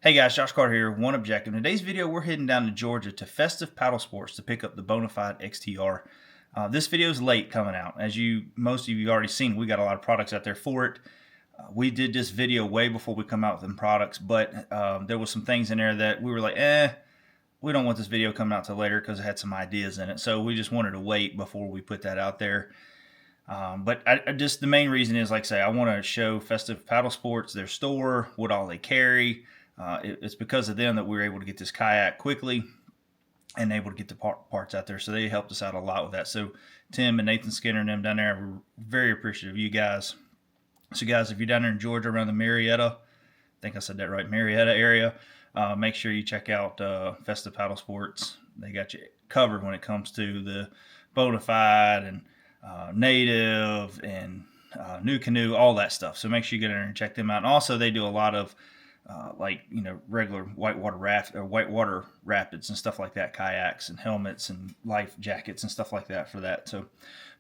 Hey guys, Josh Carter here, One Objective. In today's video, we're heading down to Georgia to Festive Paddle Sports to pick up the Bonafide XTR. This video is late coming out. As most of you already seen, we got a lot of products out there for it. We did this video way before we come out with them products, but there was some things in there that we were like, we don't want this video coming out till later because it had some ideas in it. So we just wanted to wait before we put that out there. But the main reason is, like I say, I want to show Festive Paddle Sports, their store, what all they carry. It's because of them that we were able to get this kayak quickly and able to get the parts out there. So they helped us out a lot with that. So Tim and Nathan Skinner and them down there, we're very appreciative of you guys. So guys, if you're down there in Georgia around the Marietta, I think I said that right, Marietta area, make sure you check out Festive Paddle Sports. They got you covered when it comes to the Bonafide and Native and New Canoe, all that stuff. So make sure you get in there and check them out. And also they do a lot of regular whitewater rapids and stuff like that, kayaks and helmets and life jackets and stuff like that for that. So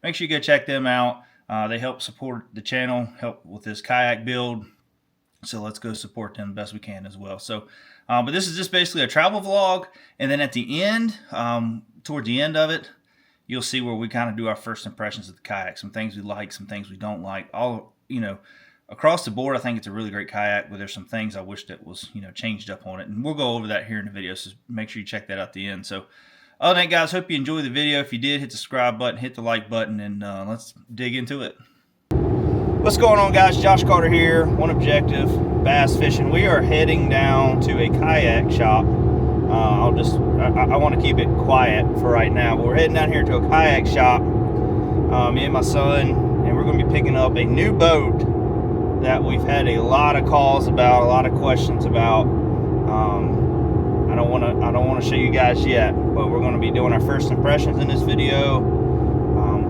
make sure you go check them out. They help support the channel, help with this kayak build. So let's go support them the best we can as well. So, but this is just basically a travel vlog. And then at the end, toward the end of it, you'll see where we kind of do our first impressions of the kayak. Some things we like, some things we don't like. Across the board, I think it's a really great kayak, but there's some things I wish that was, changed up on it. And we'll go over that here in the video, so make sure you check that out at the end. So, other than that, guys, hope you enjoyed the video. If you did, hit the subscribe button, hit the like button, and let's dig into it. What's going on, guys? Josh Carter here, One Objective, Bass Fishing. We are heading down to a kayak shop. I want to keep it quiet for right now, but we're heading down here to a kayak shop, me and my son, and we're going to be picking up a new boat that we've had a lot of calls about, a lot of questions about. I don't want to show you guys yet, but we're going to be doing our first impressions in this video.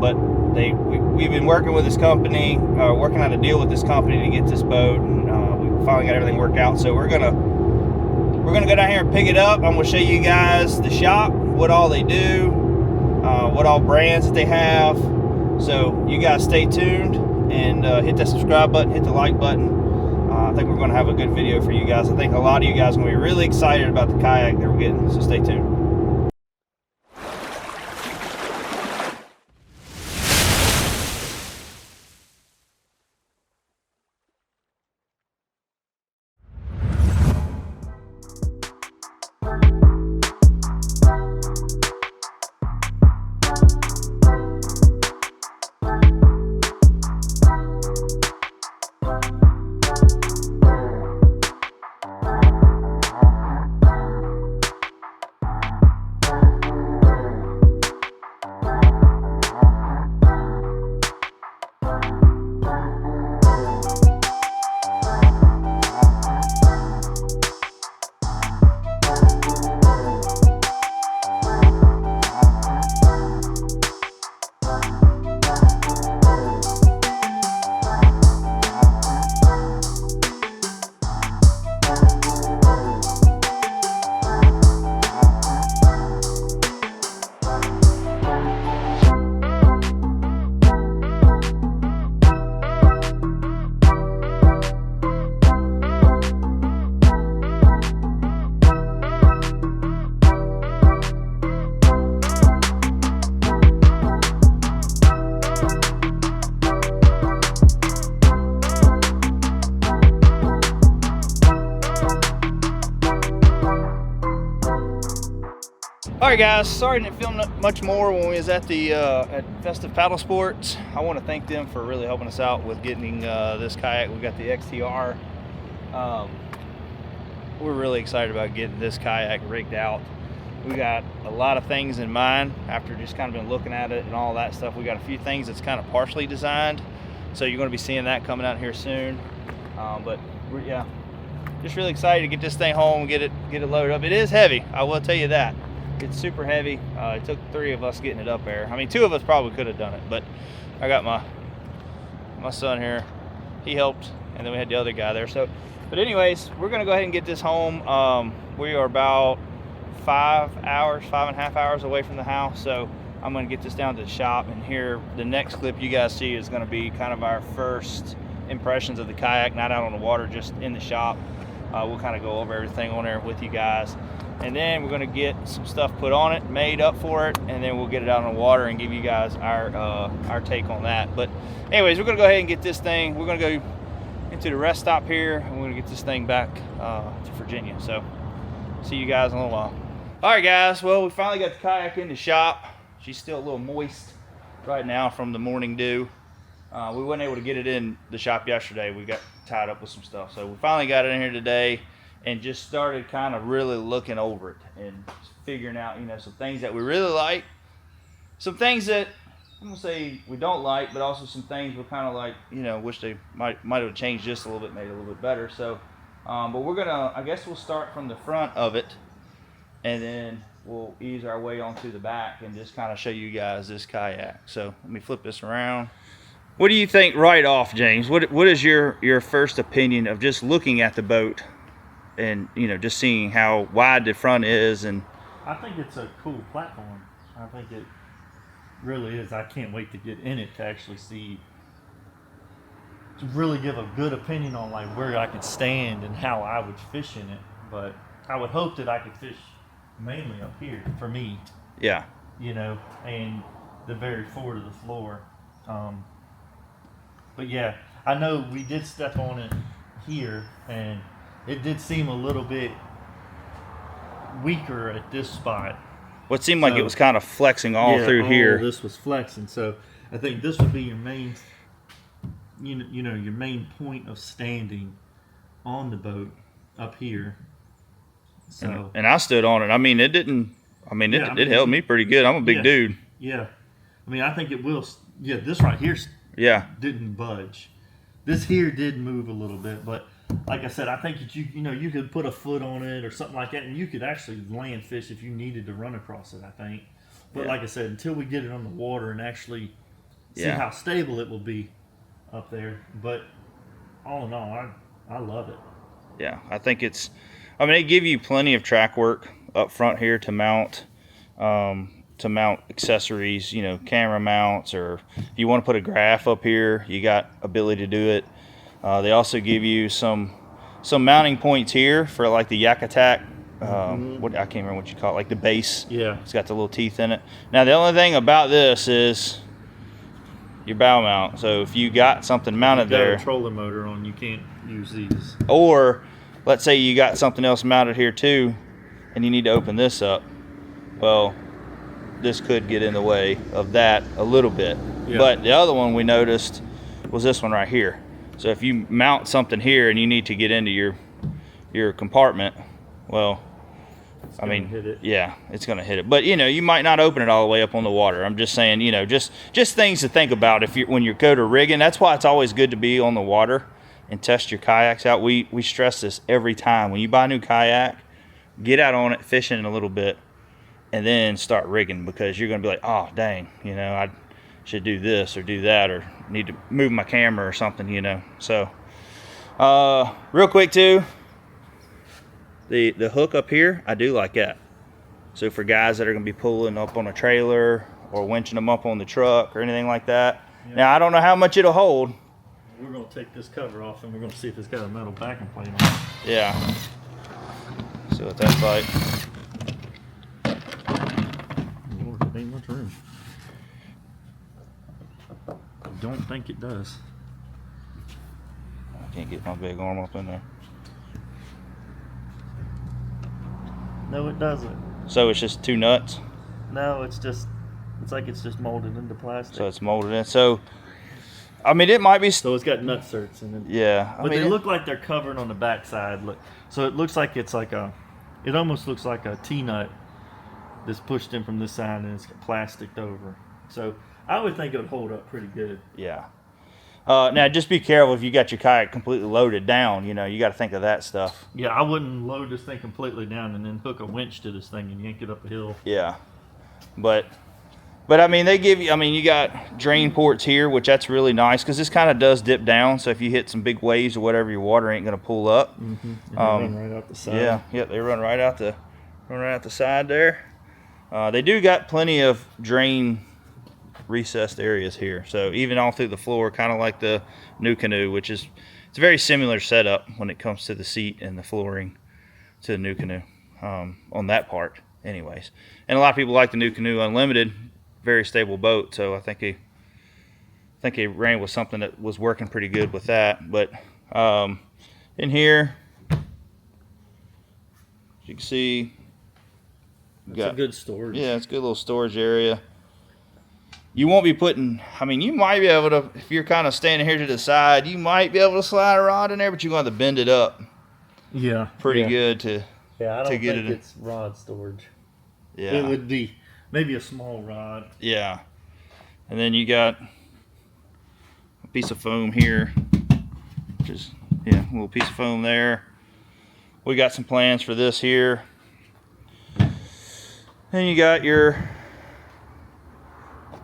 But we've been working with this company, working out a deal with this company to get this boat, and we finally got everything worked out. So we're gonna go down here and pick it up. I'm gonna show you guys the shop, what all they do, what all brands that they have. So you guys stay tuned and hit that subscribe button, hit the like button. I think we're going to have a good video for you guys. I think a lot of you guys are going to be really excited about the kayak that we're getting, so stay tuned. Alright guys, sorry I didn't film much more when we was at the at Festive Paddle Sports. I want to thank them for really helping us out with getting this kayak. We got the XTR. We're really excited about getting this kayak rigged out. We got a lot of things in mind after just kind of been looking at it and all that stuff. We got a few things that's kind of partially designed, so you're going to be seeing that coming out here soon. But yeah, just really excited to get this thing home and get it loaded up. It is heavy, I will tell you that. It's super heavy. It took 3 of us getting it up there. I mean, 2 of us probably could have done it, but I got my son here. He helped, and then we had the other guy there. So, but anyways, we're gonna go ahead and get this home. We are about 5.5 hours away from the house, so I'm gonna get this down to the shop. And here, the next clip you guys see is gonna be kind of our first impressions of the kayak, not out on the water, just in the shop. We'll kind of go over everything on there with you guys. And then we're going to get some stuff put on it, made up for it, and then we'll get it out on the water and give you guys our take on that. But anyways, we're going to go ahead and get this thing. We're going to go into the rest stop here, and we're going to get this thing back to Virginia. So see you guys in a little while. All right, guys. Well, we finally got the kayak in the shop. She's still a little moist right now from the morning dew. We weren't able to get it in the shop yesterday. We got tied up with some stuff. So we finally got it in here today and just started kind of really looking over it and figuring out, you know, some things that we really like, some things that I'm gonna say we don't like, but also some things we're kind of like, you know, wish they might have changed just a little bit, made it a little bit better. So, but we're gonna, I guess we'll start from the front of it, and then we'll ease our way onto the back and just kind of show you guys this kayak. So let me flip this around. What do you think right off, James? What is your first opinion of just looking at the boat and, you know, just seeing how wide the front is? And I think it's a cool platform. I think it really is. I can't wait to get in it to actually see, to really give a good opinion on like where I could stand and how I would fish in it. But I would hope that I could fish mainly up here for me. Yeah. You know, and the very forward of the floor. But yeah, I know we did step on it here, and it did seem a little bit weaker at this spot. Well, it seemed like it was kind of flexing all through here. This was flexing, so I think this would be your main, you know, your main point of standing on the boat up here. So and I stood on it. I mean, it didn't. I mean, it held me pretty good. I'm a big dude. Yeah, I mean, I think it will. Yeah, this right here. Yeah. Didn't budge. This here did move a little bit, but like I said, I think that you know, you could put a foot on it or something like that, and you could actually land fish if you needed to run across it, I think. But like I said, until we get it on the water and actually see how stable it will be up there. But all in all, I love it. Yeah, I think it's, I mean, they give you plenty of track work up front here to mount accessories, you know, camera mounts, or if you want to put a graph up here, you got ability to do it. They also give you some mounting points here for like the yak attack. What, I can't remember what you call it, like the base. Yeah, it's got the little teeth in it. Now the only thing about this is your bow mount. So if you got something mounted there, a trolling motor on, you can't use these. Or let's say you got something else mounted here too, and you need to open this up. Well, this could get in the way of that a little bit. Yeah. But the other one we noticed was this one right here. So if you mount something here and you need to get into your compartment, well, I mean, hit it. Yeah, it's going to hit it. But you know, you might not open it all the way up on the water. I'm just saying, you know, just things to think about if you when you go to rigging. That's why it's always good to be on the water and test your kayaks out. We stress this every time. When you buy a new kayak, get out on it, fish in a little bit, and then start rigging, because you're going to be like, oh, dang, you know, I should do this or do that, or need to move my camera or something, you know. So, real quick too, the hook up here, I do like that. So for guys that are going to be pulling up on a trailer or winching them up on the truck or anything like that. Yeah. Now, I don't know how much it'll hold. We're going to take this cover off and we're going to see if it's got a metal backing plate on it. Yeah. See what that's like. Lord, it ain't much room. I don't think it does. I can't get my big arm up in there. No, it doesn't. So it's just two nuts? No, it's like it's just molded into plastic. So it's molded in. So, I mean, it might be. So it's got nut certs in it. Yeah. But they look like they're covered on the back side. Look, so it looks like it's like it almost looks like a T-nut that's pushed in from this side and it's plasticed over. So I would think it would hold up pretty good. Yeah. Now, just be careful if you got your kayak completely loaded down. You know, you got to think of that stuff. Yeah, I wouldn't load this thing completely down and then hook a winch to this thing and yank it up a hill. Yeah. But I mean, they give you, I mean, you got drain ports here, which that's really nice because this kind of does dip down. So if you hit some big waves or whatever, your water ain't going to pull up. Mm-hmm. They run right out the side. Yeah, they run right out the side there. They do got plenty of drain recessed areas here, so even all through the floor, kind of like the new canoe, which is it's a very similar setup when it comes to the seat and the flooring to the new canoe on that part, anyways. And a lot of people like the new canoe Unlimited, very stable boat. So I think he ran with something that was working pretty good with that. But in here, as you can see, it's a good storage. Yeah, it's a good little storage area. You won't be putting, I mean, you might be able to, if you're kind of standing here to the side, you might be able to slide a rod in there, but you're going to have to bend it up. Yeah. Pretty good to I don't get think it. it's rod storage. Yeah. It would be maybe a small rod. Yeah. And then you got a piece of foam here, which is, yeah, a little piece of foam there. We got some plans for this here. Then you got your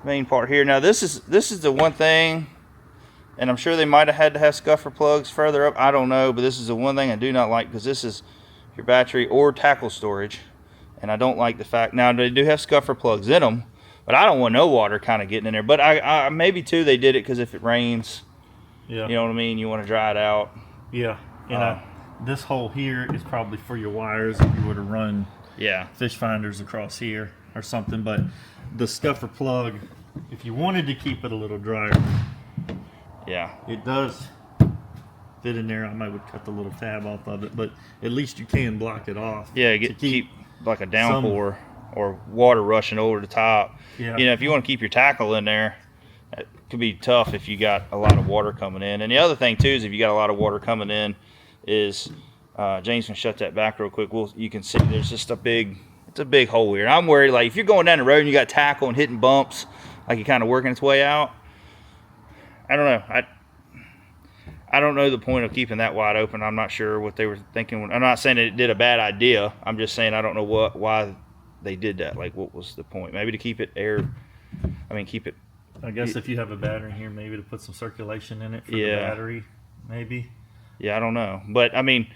main part here. Now this is the one thing, and I'm sure they might have had to have scuffer plugs further up. I don't know, but this is the one thing I do not like, because this is your battery or tackle storage, and I don't like the fact. Now they do have scuffer plugs in them, but I don't want no water kind of getting in there. But I maybe too they did it because if it rains, Yeah. you know what I mean, you want to dry it out. Yeah. And this hole here is probably for your wires if you were to run fish finders across here or something. But the scuffer plug, if you wanted to keep it a little drier, it does fit in there. I might would cut the little tab off of it, but at least you can block it off. Yeah, keep like a downpour or water rushing over the top. Yeah. You know, if you want to keep your tackle in there, it could be tough if you got a lot of water coming in. And the other thing too is if you got a lot of water coming in, is James can shut that back real quick. You can see there's just it's a big hole here. And I'm worried, like, if you're going down the road and you got tackle and hitting bumps, like you're kind of working its way out. I don't know. I don't know the point of keeping that wide open. I'm not sure what they were thinking. I'm not saying it did a bad idea. I'm just saying I don't know why they did that. Like, what was the point? Maybe to keep it keep it. I guess if you have a battery here, maybe to put some circulation in it for the battery, maybe. Yeah, I don't know. But, I mean,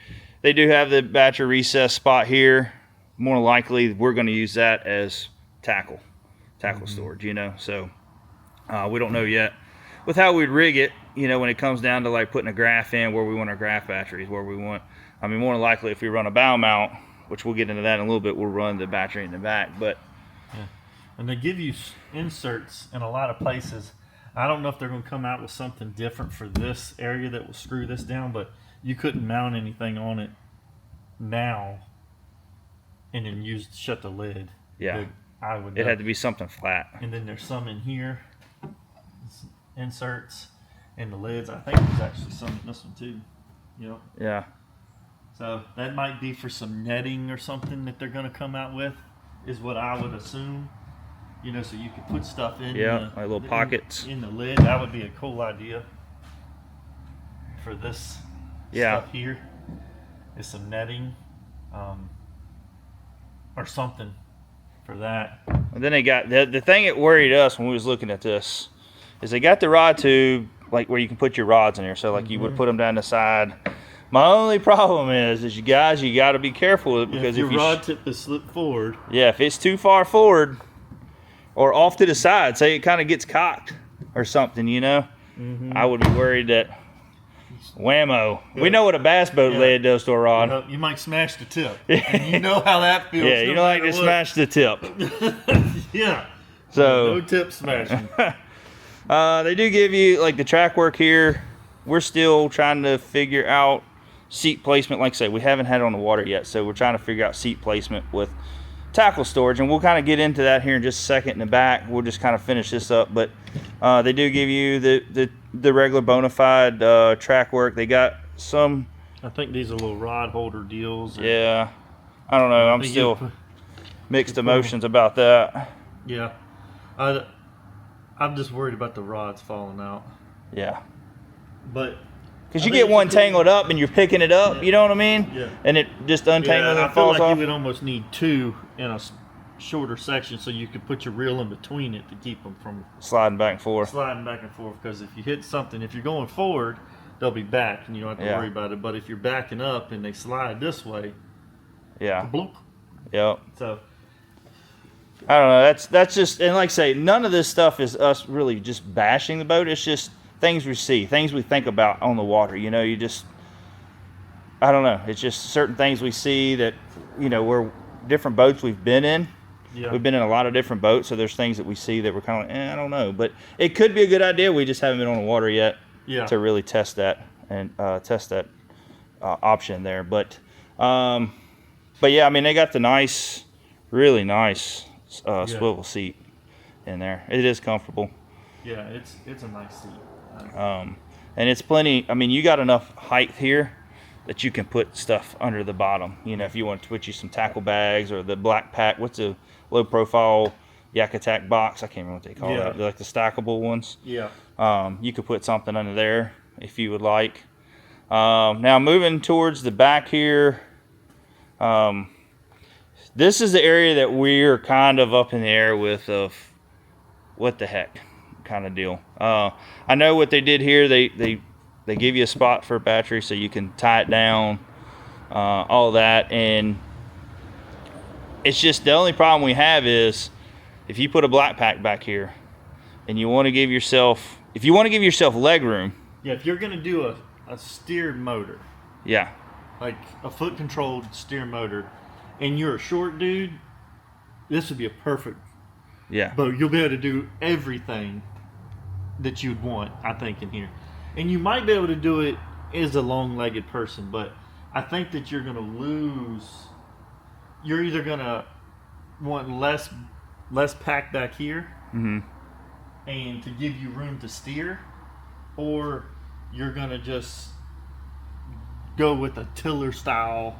they do have the battery recess spot here. More than likely, we're going to use that as tackle storage, you know. So, we don't know yet with how we'd rig it, you know, when it comes down to, like, putting a graph in, where we want our graph batteries, where we want. I mean, more than likely, if we run a bow mount, which we'll get into that in a little bit, we'll run the battery in the back. But and they give you inserts in a lot of places. I don't know if they're going to come out with something different for this area that will screw this down, but you couldn't mount anything on it now and then shut the lid. Yeah, it had to be something flat. And then there's some in here, inserts, and the lids. I think there's actually some in this one too. Yep. Yeah. So that might be for some netting or something that they're going to come out with, is what I would assume. You know, so you could put stuff in. Like little pockets in the lid. That would be a cool idea for this stuff here. Is some netting, or something for that. And then they got the thing that worried us when we was looking at this is they got the rod tube, like where you can put your rods in there. So like you would put them down the side. My only problem is you got to be careful with it, because if your rod tip is slipped forward. Yeah, if it's too far forward or off to the side, say it kind of gets cocked or something, you know, I would be worried that whammo. Yeah. We know what a bass boat lead does to a rod. You might smash the tip. And you know how that feels. Yeah, you don't like to smash the tip. Yeah. So no tip smashing. They do give you like the track work here. We're still trying to figure out seat placement. Like I say, we haven't had it on the water yet, so we're trying to figure out seat placement with tackle storage, and we'll kind of get into that here in just a second in the back. We'll just kind of finish this up, but they do give you the regular Bonafide track work. They got some. I think these are little rod holder deals. Yeah, I don't know. I'm still mixed emotions about that. Yeah, I'm just worried about the rods falling out. Yeah, but. Because you get one tangled up and you're picking it up, you know what I mean? Yeah. And it just untangles and falls off. I feel like you would almost need two in a shorter section, so you could put your reel in between it to keep them from sliding back and forth. Because if you hit something, if you're going forward, they'll be back and you don't have to worry about it. But if you're backing up and they slide this way, bloop. Yep. So I don't know. That's just, and like I say, none of this stuff is us really just bashing the boat. It's just things we see, things we think about on the water. You know, you just, I don't know. It's just certain things we see that, you know, we're different boats we've been in. Yeah. We've been in a lot of different boats, so there's things that we see that we're kind of like, I don't know. But it could be a good idea. We just haven't been on the water yet to really test that and test that option there. But yeah, I mean, they got the nice, really nice swivel seat in there. It is comfortable. Yeah, it's a nice seat. And it's plenty. I mean, you got enough height here that you can put stuff under the bottom. You know, if you want to put you some tackle bags or the black pack. What's a low profile Yak Attack box? I can't remember what they call that. They're like the stackable ones. Yeah. You could put something under there if you would like. Now moving towards the back here. This is the area that we're kind of up in the air with of what the heck kind of deal. I know what they did here. They give you a spot for a battery so you can tie it down, all that, and it's just the only problem we have is if you put a black pack back here and you want to give yourself, if you want to give yourself leg room. Yeah, if you're gonna do a steered motor. Yeah. Like a foot controlled steer motor, and you're a short dude, this would be a perfect. Yeah. But you'll be able to do everything that you'd want, I think, in here. And you might be able to do it as a long-legged person, but I think that you're going to lose. You're either going to want less pack back here, and to give you room to steer, or you're going to just go with a tiller style.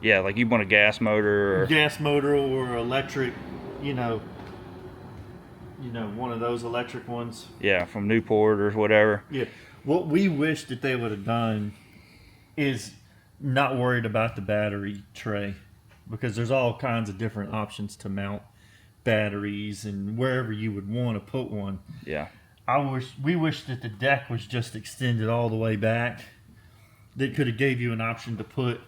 Yeah, like you want a gas motor or electric, you know, one of those electric ones. Yeah, from Newport or whatever. Yeah. What we wish that they would have done is not worried about the battery tray, because there's all kinds of different options to mount batteries and wherever you would want to put one. Yeah. We wish that the deck was just extended all the way back. That could have gave you an option to put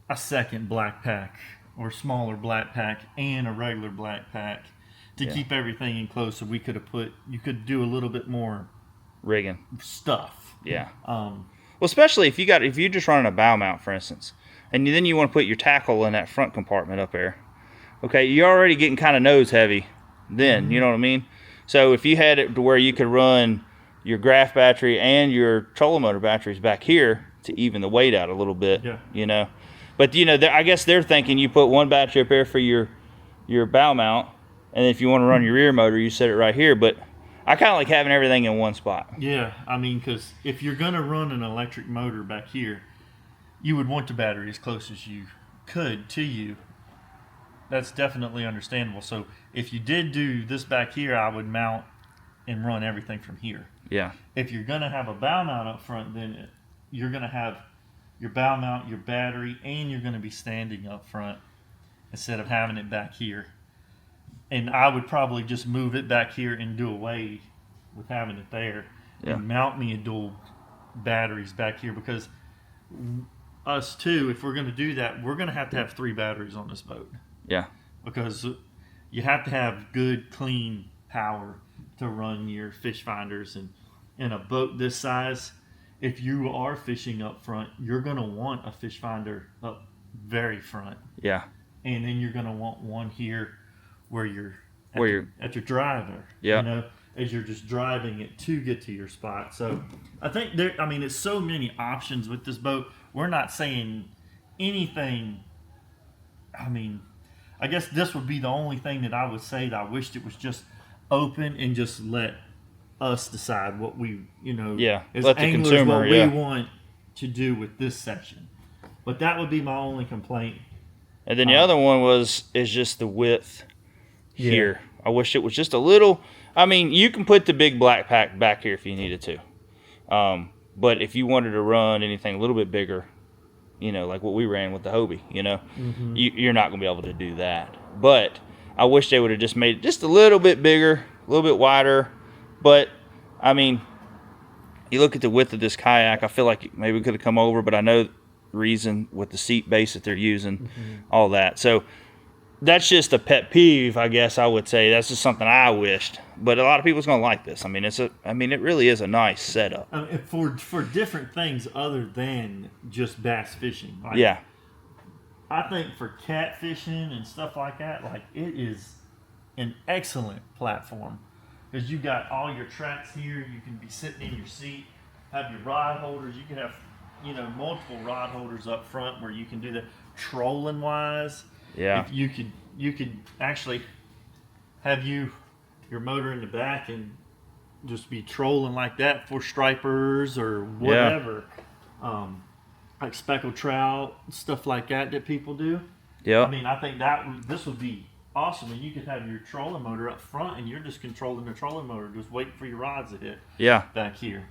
a second black pack or smaller black pack and a regular black pack to keep everything enclosed. So you could do a little bit more rigging stuff. Yeah. Well, especially if you're just running a bow mount, for instance, and then you want to put your tackle in that front compartment up there. Okay, you're already getting kind of nose heavy then, you know what I mean? So if you had it to where you could run your graph battery and your trolling motor batteries back here to even the weight out a little bit, you know. But, you know, I guess they're thinking you put one battery up there for your bow mount, and if you want to run your rear motor, you set it right here. But I kind of like having everything in one spot. Yeah, I mean, because if you're going to run an electric motor back here, you would want the battery as close as you could to you. That's definitely understandable. So if you did do this back here, I would mount and run everything from here. Yeah. If you're going to have a bow mount up front, then you're going to have your bow mount, your battery, and you're going to be standing up front instead of having it back here. And I would probably just move it back here and do away with having it there, and mount me a dual batteries back here, because us too, if we're going to do that, we're going to have 3 batteries on this boat. Yeah. Because you have to have good, clean power to run your fish finders. And in a boat this size, if you are fishing up front, you're going to want a fish finder up very front. Yeah. And then you're going to want one here where you're at your driver. Yeah. You know, as you're just driving it to get to your spot. So I think it's so many options with this boat. We're not saying anything. I mean, I guess this would be the only thing that I would say that I wished it was just open and just let us decide what we, as let the anglers, consumer, what we want to do with this section. But that would be my only complaint. And then the other one is just the width here. I wish it was just a little. I mean, you can put the big black pack back here if you needed to. But if you wanted to run anything a little bit bigger, like what we ran with the Hobie, you're not going to be able to do that. But I wish they would have just made it just a little bit bigger, a little bit wider. But, I mean, you look at the width of this kayak, I feel like maybe we could have come over, but I know the reason with the seat base that they're using, all that. So that's just a pet peeve, I guess I would say. That's just something I wished. But a lot of people's gonna like this. I mean, it really is a nice setup. For different things other than just bass fishing. Like, Yeah. I think for catfishing and stuff like that, like it is an excellent platform because you got all your tracks here. You can be sitting in your seat, have your rod holders. You can have, multiple rod holders up front where you can do that. Trolling wise, Yeah. if you could actually have your motor in the back and just be trolling like that for stripers or whatever. Like speckled trout, stuff like that people do. Yeah. I mean, I think this would be awesome, and you could have your trolling motor up front, and you're just controlling the trolling motor, just waiting for your rods to hit. Yeah. Back here.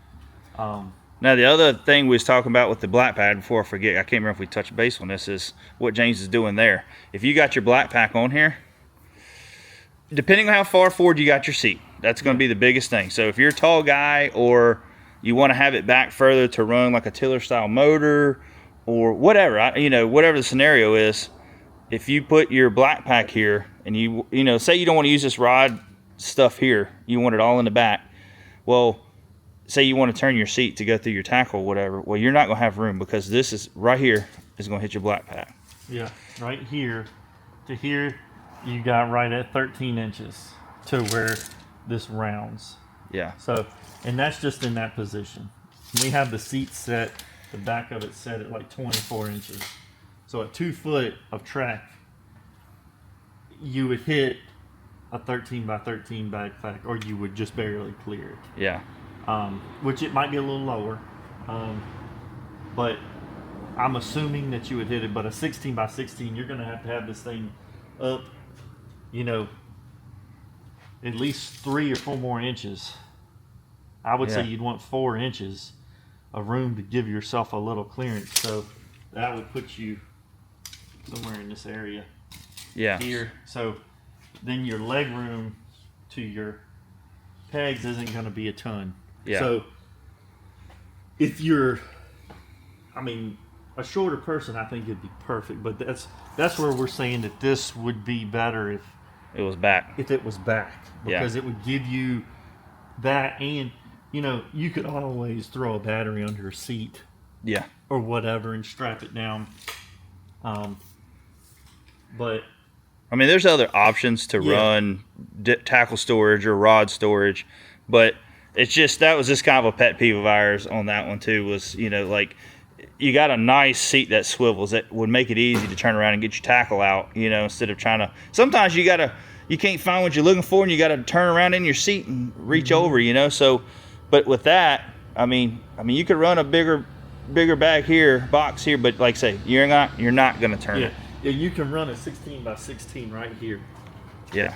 Now the other thing we was talking about with the black pad, before I forget, I can't remember if we touched base on this, is what James is doing there. If you got your black pack on here, depending on how far forward you got your seat, that's going to be the biggest thing. So if you're a tall guy or you want to have it back further to run like a tiller style motor or whatever, whatever the scenario is, if you put your black pack here and you say you don't want to use this rod stuff here, you want it all in the back. Well, say you want to turn your seat to go through your tackle or whatever, well, you're not going to have room because this is right here is going to hit your black pack. Yeah, right here to here, you got right at 13 inches to where this rounds. Yeah. So, and that's just in that position. We have the seat set, the back of it set at like 24 inches. So at 2 foot of track, you would hit a 13 by 13 backpack, or you would just barely clear it. Yeah. Which it might be a little lower, but I'm assuming that you would hit it. But a 16 by 16, you're going to have this thing up, at least 3 or 4 more inches. I would say you'd want 4 inches of room to give yourself a little clearance. So that would put you somewhere in this area. Yeah. Here. So then your leg room to your pegs isn't going to be a ton. Yeah. So if you're, a shorter person, I think it'd be perfect. But that's where we're saying that this would be better if it was back. Because it would give you that, and you could always throw a battery under your seat. Yeah. Or whatever and strap it down. But there's other options to run tackle storage or rod storage, but it's just, that was just kind of a pet peeve of ours on that one too, was, like, you got a nice seat that swivels that would make it easy to turn around and get your tackle out, instead of trying to, sometimes you can't find what you're looking for and you got to turn around in your seat and reach over, so, but with that, you could run a bigger box here, but like I say, you're not going to turn it. Yeah, you can run a 16 by 16 right here. Yeah.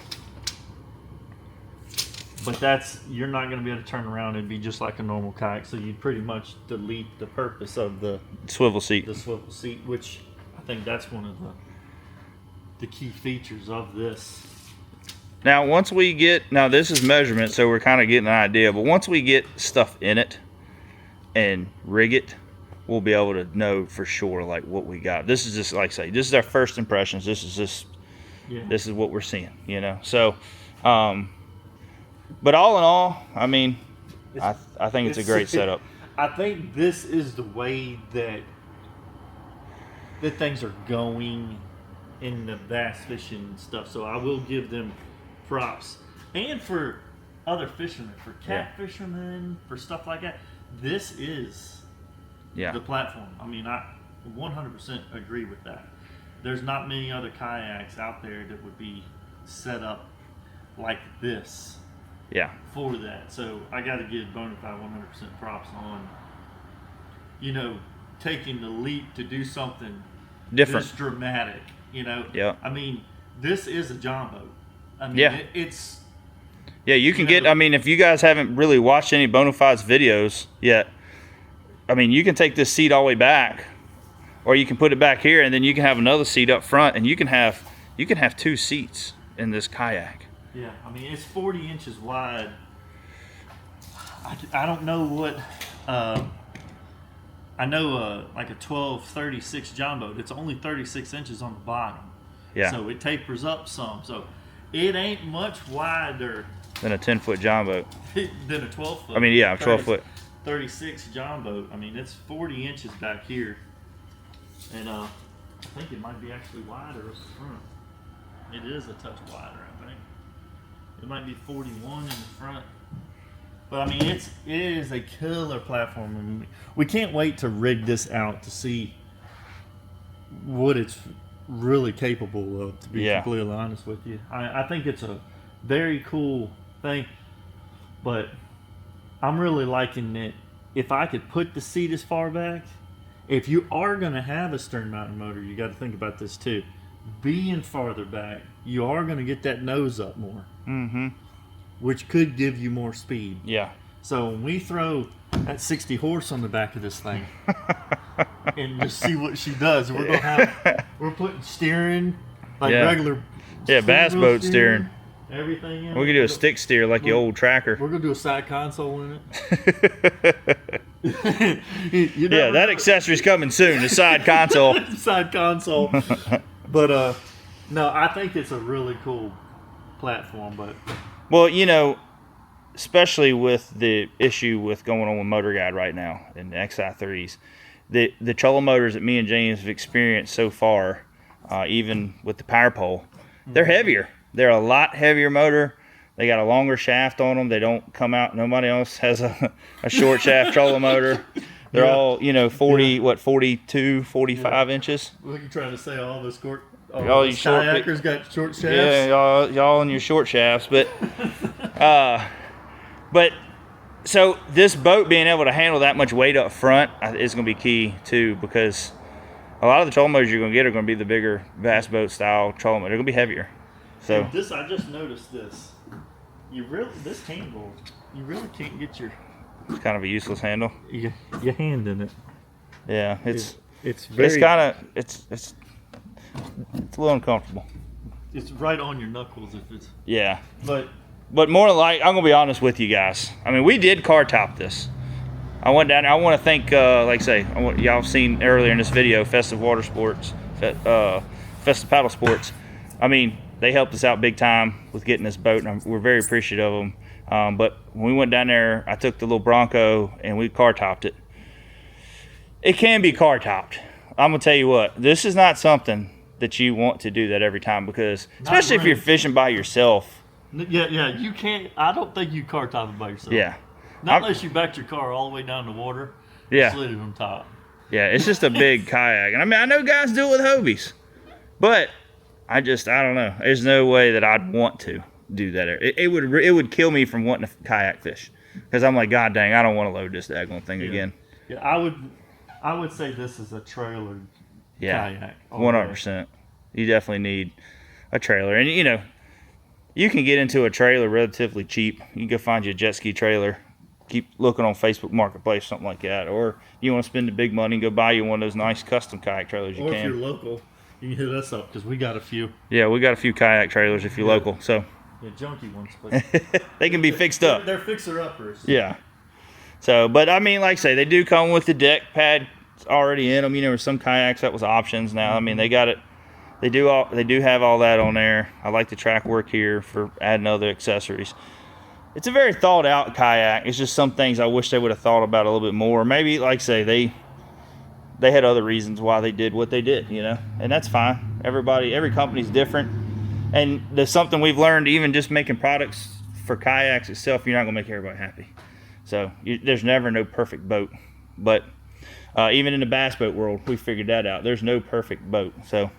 But you're not going to be able to turn around and be just like a normal kayak, so you'd pretty much delete the purpose of the swivel seat. Which I think that's one of the key features of this. Now, this is measurement, so we're kind of getting an idea, but once we get stuff in it and rig it, we'll be able to know for sure like what we got. This is just, like I say, this is our first impressions. This is what we're seeing, So, but all in all, I think it's a great setup. I think this is the way that things are going in the bass fishing stuff. So I will give them props. And for other fishermen, for cat fishermen, for stuff like that, this is the platform. I 100% agree with that. There's not many other kayaks out there that would be set up like this. Yeah. For that. So I got to give Bonafide 100% props on, taking the leap to do something different, this dramatic. Yeah. This is a John boat. It's. Yeah, you can get. If you guys haven't really watched any Bonafide's videos yet, you can take this seat all the way back, or you can put it back here, and then you can have another seat up front, and you can have 2 seats in this kayak. Yeah, it's 40 inches wide. I don't know what. I know like a 1236 John boat. It's only 36 inches on the bottom. Yeah. So it tapers up some. So it ain't much wider Than a 10-foot John boat. than a 12-foot. I mean, yeah, 12-foot. 36 John boat. I mean, it's 40 inches back here. And I think it might be actually wider up front. It is a touch wider, I think. It might be 41 in the front. But I mean, it is a killer platform. I mean, we can't wait to rig this out to see what it's really capable of, to be completely honest with you. I think it's a very cool thing, but I'm really liking it. If I could put the seat as far back, if you are going to have a stern mounted motor, you got to think about this too. Being farther back, you are going to get that nose up more, which could give you more speed. Yeah. So when we throw that 60 horse on the back of this thing and just see what she does, we're putting steering like regular bass boat steering. Everything in We could do a stick steer like the old tracker. We're gonna do a side console in it. Yeah, that accessory's coming soon. The side console. Side console. But no, I think it's a really cool platform. But well, you know, especially with the issue with going on with Motor Guide right now and the XI3s, the trolling motors that me and James have experienced so far, even with the power pole, they're heavier. They're a lot heavier motor. They got a longer shaft on them. They don't come out. Nobody else has a short shaft trolling motor. They're all, you know, 42, 45 inches. What are you trying to say? All those kayakers got short shafts? Yeah, y'all and your short shafts. But, so this boat being able to handle that much weight up front is going to be key too, because a lot of the trolling motors you're going to get are going to be the bigger bass boat style trolling motor. They're going to be heavier. So this, I just noticed this. This handle, you really can't get your. It's kind of a useless handle. Your hand in it. Yeah, it's very. It's a little uncomfortable. It's right on your knuckles if it's. Yeah. But more like, I'm gonna be honest with you guys. I mean, we did car top this. I went down there. I want to thank, like I say, y'all have seen earlier in this video, Festive Water Sports, Festive Paddle Sports. I mean, they helped us out big time with getting this boat, and we're very appreciative of them. But when we went down there, I took the little Bronco and we car topped it. It can be car topped. I'm gonna tell you what, this is not something that you want to do that every time, because especially if you're fishing by yourself. Yeah, you can't. I don't think you car top it by yourself. Yeah. Not unless you backed your car all the way down the water. Yeah. Slid it on top. Yeah, it's just a big kayak, and I mean, I know guys do it with Hobies, but I don't know. There's no way that I'd want to do that. It would kill me from wanting to kayak fish, because I'm like, God dang, I don't want to load this daggone thing again. Yeah, I would say this is a trailer kayak. 100%. You definitely need a trailer, and you know, you can get into a trailer relatively cheap. You can go find you a jet ski trailer. Keep looking on Facebook Marketplace, something like that, or you want to spend the big money and go buy you one of those nice custom kayak trailers. Or if you're local, you can hit us up, because we got a few. Yeah, we got a few kayak trailers if you're local. So yeah, junky ones, but they can be fixed up. They're fixer-uppers. Yeah. So, but I mean, like I say, they do come with the deck pad already in them. You know, with some kayaks that was options. Now, I mean, they got it. They do have all that on there. I like the track work here for adding other accessories. It's a very thought out kayak. It's just some things I wish they would have thought about a little bit more. Maybe, like I say, they had other reasons why they did what they did, you know, and that's fine. Every company's different, and there's something we've learned, even just making products for kayaks itself, you're not gonna make everybody happy. So there's never no perfect boat, but even in the bass boat world, we figured that out. There's no perfect boat. So,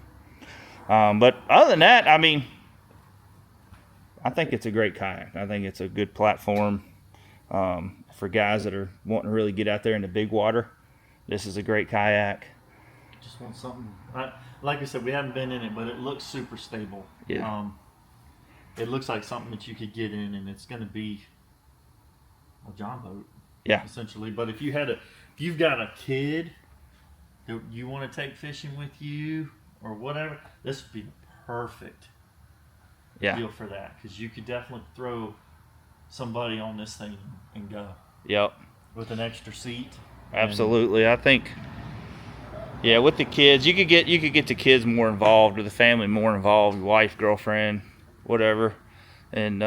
but other than that, I mean, I think it's a great kayak. I think it's a good platform for guys that are wanting to really get out there in the big water. This is a great kayak. Just want something. Like I said, we haven't been in it, but it looks super stable. Yeah. It looks like something that you could get in, and it's going to be a John boat. Yeah. Essentially, but if you've got a kid that you want to take fishing with you or whatever, this would be perfect. Deal for that, because you could definitely throw somebody on this thing and go. Yep. With an extra seat. Absolutely. I think Yeah, with the kids, you could get the kids more involved, or the family more involved, your wife, girlfriend, whatever, and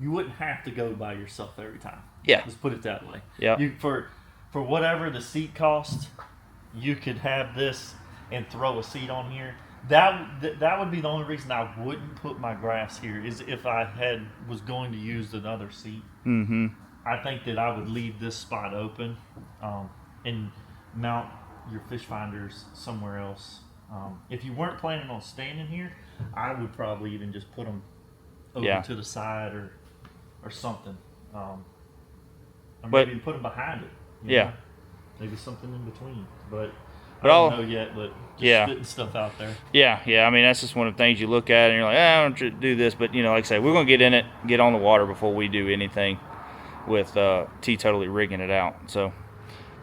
you wouldn't have to go by yourself every time. Yeah. Let's put it that way. Yeah. You for whatever the seat cost, you could have this and throw a seat on here. That would be the only reason I wouldn't put my grass here, is if I was going to use another seat. Mm-hmm. I think that I would leave this spot open, and mount your fish finders somewhere else. If you weren't planning on standing here, I would probably even just put them over to the side or something. Or maybe put them behind it. You know? Maybe something in between. But I don't know yet, but just spitting stuff out there. Yeah. I mean, that's just one of the things you look at and you're like, I don't do this. But, you know, like I say, we're going to get in it, get on the water before we do anything with teetotally rigging it out. So,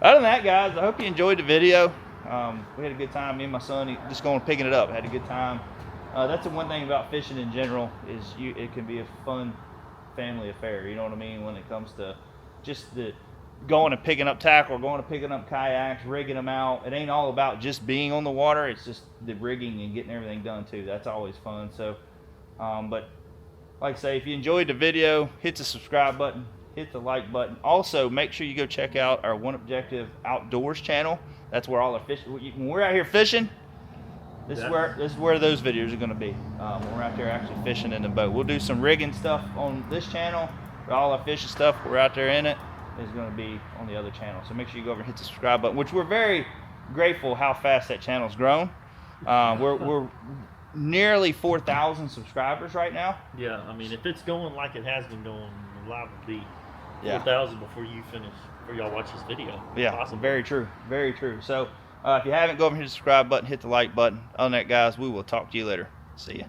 other than that, guys, I hope you enjoyed the video. We had a good time. Me and my son just going picking it up. Had a good time. That's the one thing about fishing in general, is it can be a fun family affair. You know what I mean? When it comes to just the going and picking up tackle, going and picking up kayaks, rigging them out. It ain't all about just being on the water. It's just the rigging and getting everything done too. That's always fun. So, but like I say, if you enjoyed the video, hit the subscribe button, hit the like button. Also, make sure you go check out our One Objective Outdoors channel. That's where all our fish. When we're out here fishing, this is where those videos are going to be. When we're out there actually fishing in the boat, we'll do some rigging stuff on this channel. All our fishing stuff, we're out there in it, is going to be on the other channel. So make sure you go over and hit the subscribe button, which we're very grateful how fast that channel's grown. We're nearly 4,000 subscribers right now. Yeah, I mean, if it's going like it has been going, the live will be 4,000 before y'all watch this video. Yeah, awesome. Very true. Very true. So if you haven't, go over and hit the subscribe button, hit the like button. Other than that, guys, we will talk to you later. See ya.